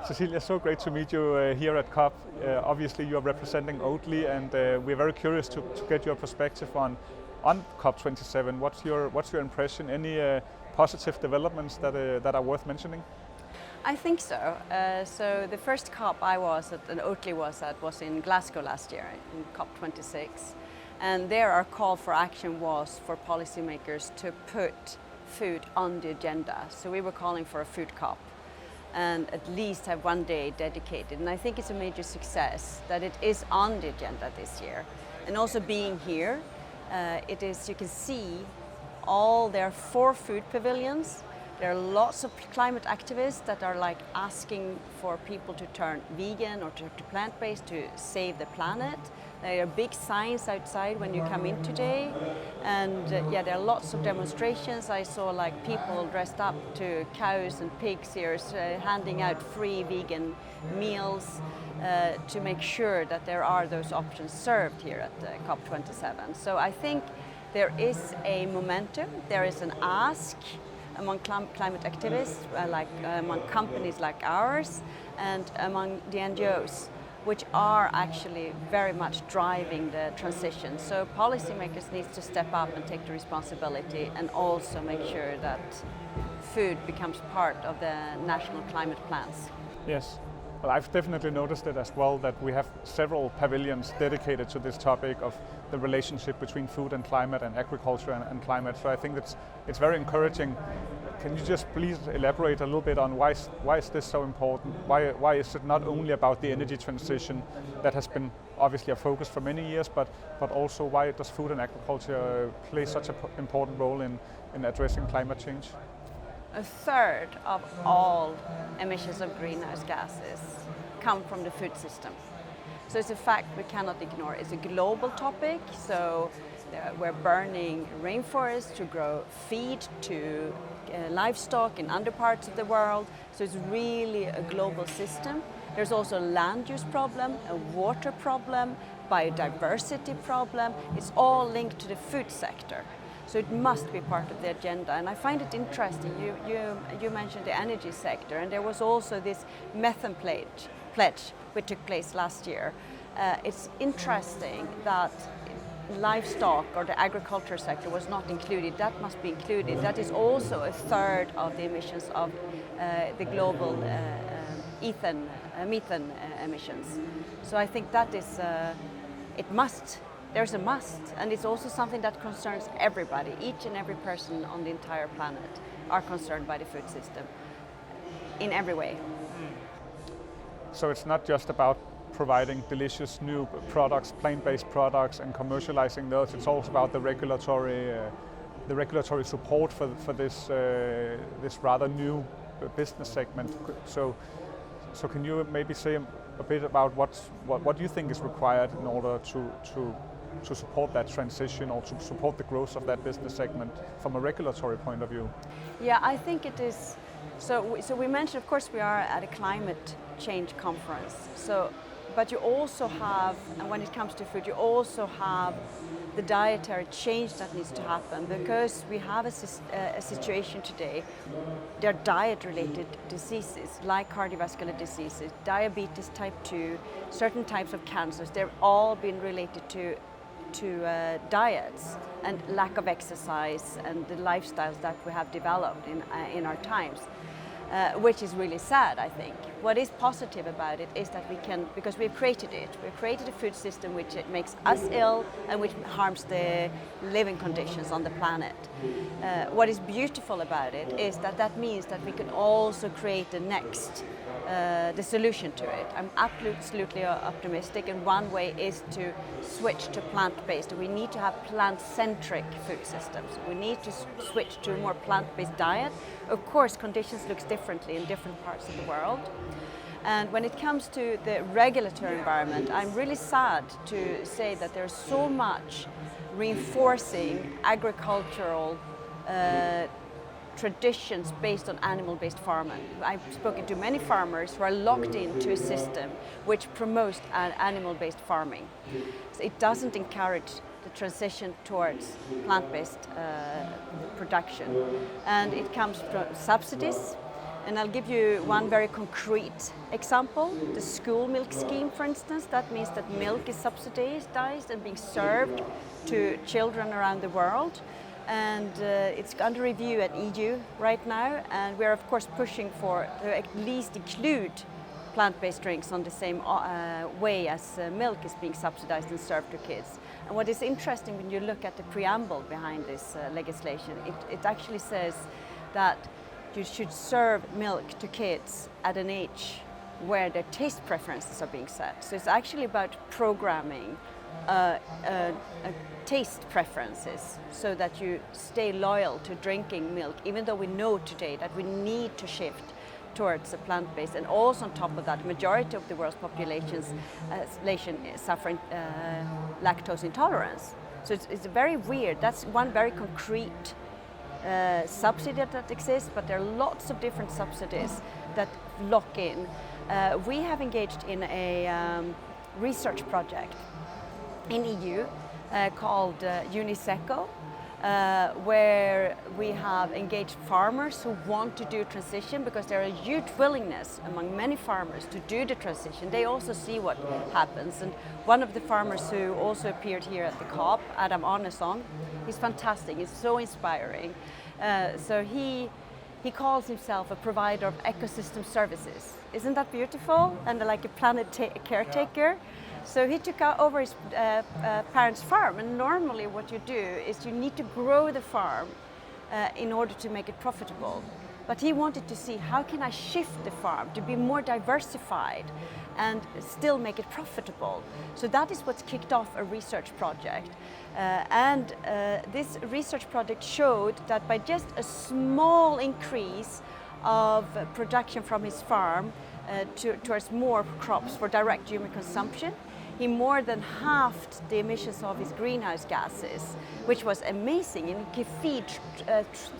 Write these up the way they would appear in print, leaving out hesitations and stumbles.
Cecilia, so great to meet you here at COP. Obviously, you are representing Oatly, and we're very curious to get your perspective on COP27. What's your impression? Any positive developments that are worth mentioning? I think so. So the first COP I was at, and Oatly was at, was in Glasgow last year, in COP26. And there our call for action was for policymakers to put food on the agenda. So we were calling for a food COP and at least have one day dedicated. And I think it's a major success that it is on the agenda this year. And also being here, you can see there are 4 food pavilions. There are lots of climate activists that are asking for people to turn vegan or to plant-based to save the planet. There are big signs outside when you come in today, and there are lots of demonstrations. I saw people dressed up to cows and pigs here, handing out free vegan meals to make sure that there are those options served here at COP27. So I think there is a momentum, there is an ask among climate activists, among companies like ours, and among the NGOs, which are actually very much driving the transition. So policymakers need to step up and take the responsibility and also make sure that food becomes part of the national climate plans. Yes. Well, I've definitely noticed it as well, that we have several pavilions dedicated to this topic of the relationship between food and climate and agriculture and climate. So I think it's very encouraging. Can you just please elaborate a little bit on why is this so important? Why is it not only about the energy transition that has been obviously a focus for many years, but also why does food and agriculture play such an important role in addressing climate change? A third of all emissions of greenhouse gases come from the food system. So it's a fact we cannot ignore. It's a global topic, so we're burning rainforests to grow feed to livestock in other parts of the world. So it's really a global system. There's also a land use problem, a water problem, biodiversity problem. It's all linked to the food sector. So it must be part of the agenda, and I find it interesting. You mentioned the energy sector, and there was also this methane pledge which took place last year. It's interesting that livestock or the agriculture sector was not included. That must be included. That is also a third of the emissions of the global methane emissions. So I think that is there's a must, and it's also something that concerns everybody. Each and every person on the entire planet are concerned by the food system in every way. So it's not just about providing delicious new products, plant-based products, and commercializing those. It's also about the regulatory support for this rather new business segment. So can you maybe say a bit about what you think is required in order to support that transition or to support the growth of that business segment from a regulatory point of view? Yeah, I think it is. So we mentioned, of course, we are at a climate change conference. But you also have, and when it comes to food, you also have the dietary change that needs to happen, because we have a situation today. There are diet-related diseases like cardiovascular diseases, diabetes type 2, certain types of cancers. They've all been related to diets and lack of exercise and the lifestyles that we have developed in our times, which is really sad, I think. What is positive about it is that because we've created a food system which makes us ill and which harms the living conditions on the planet. What is beautiful about it is that means that we can also create the solution to it. I'm absolutely optimistic, and one way is to switch to plant-based. We need to have plant-centric food systems. We need to switch to a more plant-based diet. Of course, conditions look differently in different parts of the world. And when it comes to the regulatory environment, I'm really sad to say that there's so much reinforcing agricultural traditions based on animal-based farming. I've spoken to many farmers who are locked into a system which promotes animal-based farming. So it doesn't encourage the transition towards plant-based production. And it comes from subsidies, And I'll give you one very concrete example. The school milk scheme, for instance, that means that milk is subsidized and being served to children around the world. And it's under review at EU right now, and we're of course pushing for to at least include plant-based drinks on the same way as milk is being subsidized and served to kids. And what is interesting when you look at the preamble behind this legislation, it actually says that you should serve milk to kids at an age where their taste preferences are being set. So it's actually about programming taste preferences so that you stay loyal to drinking milk, even though we know today that we need to shift towards a plant-based, and also on top of that, majority of the world's population is suffering lactose intolerance. So it's very weird. That's one very concrete subsidy that exists, but there are lots of different subsidies that lock in. We have engaged in a research project in EU called UNISECO, where we have engaged farmers who want to do transition because there is a huge willingness among many farmers to do the transition. They also see what happens. And one of the farmers who also appeared here at the COP, Adam Arneson, he's fantastic, he's so inspiring. So he calls himself a provider of ecosystem services. Isn't that beautiful? And like a planet caretaker. So he took over his parents' farm, and normally what you do is you need to grow the farm in order to make it profitable. But he wanted to see, how can I shift the farm to be more diversified and still make it profitable? So that is what's kicked off a research project. This research project showed that by just a small increase of production from his farm towards more crops for direct human consumption, he more than halved the emissions of his greenhouse gases, which was amazing, and he could feed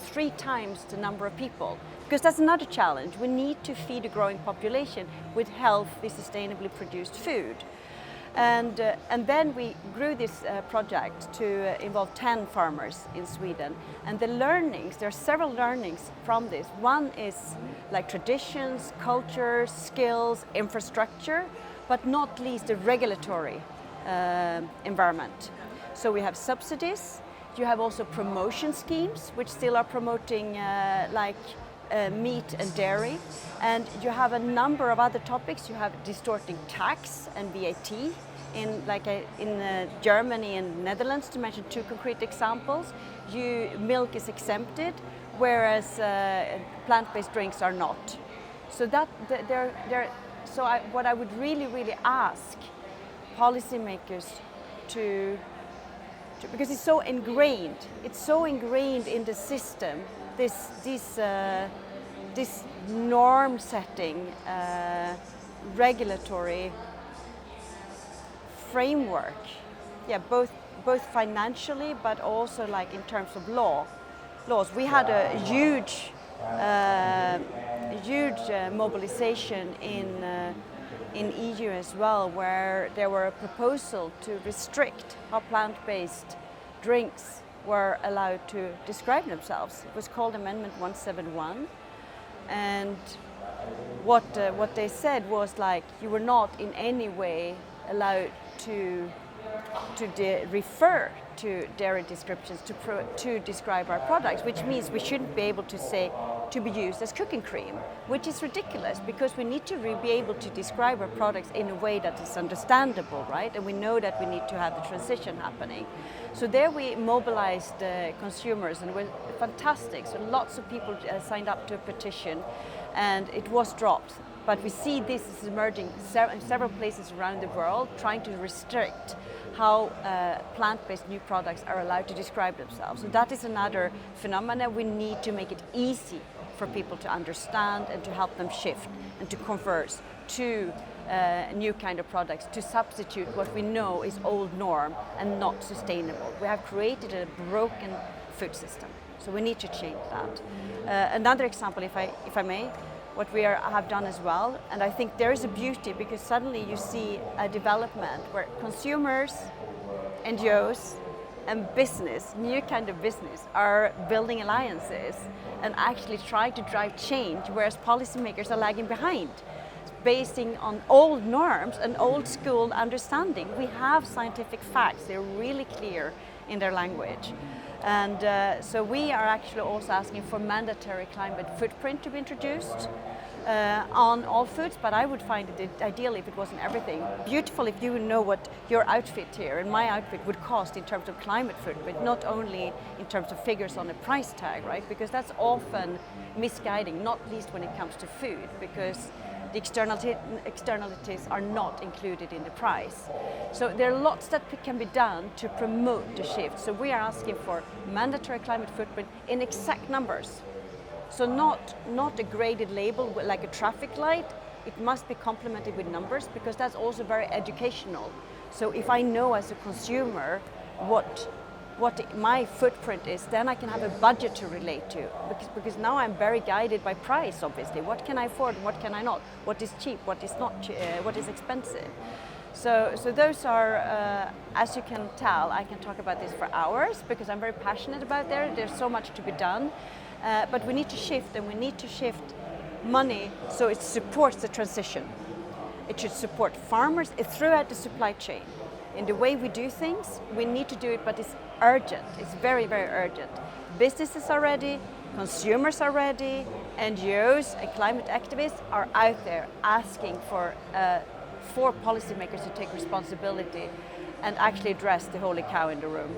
3 times the number of people. Because that's another challenge. We need to feed a growing population with healthy, sustainably produced food. And then we grew this project to involve 10 farmers in Sweden. And the learnings, there are several learnings from this. One is like traditions, culture, skills, infrastructure, but not least the regulatory environment. So we have subsidies, you have also promotion schemes, which still are promoting meat and dairy, and you have a number of other topics. You have distorting tax and VAT in Germany and Netherlands, to mention 2 concrete examples. Milk is exempted, whereas plant-based drinks are not. So what I would really ask policymakers to because it's so ingrained in the system, this norm setting regulatory framework, both financially but also like in terms of laws. We had a huge mobilization in EU as well, where there were a proposal to restrict how plant-based drinks were allowed to describe themselves. It was called Amendment 171, and what they said was like, you were not in any way allowed to refer to dairy descriptions to describe our products, which means we shouldn't be able to say to be used as cooking cream, which is ridiculous, because we need to be able to describe our products in a way that is understandable, right? And we know that we need to have the transition happening. So there we mobilized consumers, and it was fantastic. So lots of people signed up to a petition, and it was dropped. But we see this is emerging in several places around the world, trying to restrict how plant-based new products are allowed to describe themselves. So that is another phenomenon. We need to make it easy for people to understand and to help them shift and to convert to new kind of products, to substitute what we know is old norm and not sustainable. We have created a broken food system, so we need to change that. Another example, if I may, what we have done as well, and I think there is a beauty, because suddenly you see a development where consumers, NGOs, and business, new kind of business, are building alliances and actually try to drive change, whereas policymakers are lagging behind, basing on old norms and old school understanding. We have scientific facts, they're really clear in their language. And so we are actually also asking for mandatory climate footprint to be introduced on all foods, but I would find it ideal if it wasn't everything. Beautiful if you know what your outfit here and my outfit would cost in terms of climate footprint, not only in terms of figures on a price tag, right? Because that's often misguiding, not least when it comes to food, because the externalities are not included in the price. So there are lots that can be done to promote the shift. So we are asking for mandatory climate footprint in exact numbers. So not a graded label like a traffic light. It must be complemented with numbers, because that's also very educational. So if I know as a consumer what my footprint is, then I can have a budget to relate to, because now I'm very guided by price, obviously. What can I afford, what can I not? What is cheap, what is not, what is expensive? So those are, as you can tell, I can talk about this for hours, because I'm very passionate about there's so much to be done. But we need to shift, and we need to shift money so it supports the transition. It should support farmers throughout the supply chain. In the way we do things, we need to do it, but it's urgent. It's very, very urgent. Businesses are ready, consumers are ready, NGOs and climate activists are out there asking for policymakers to take responsibility and actually address the holy cow in the room.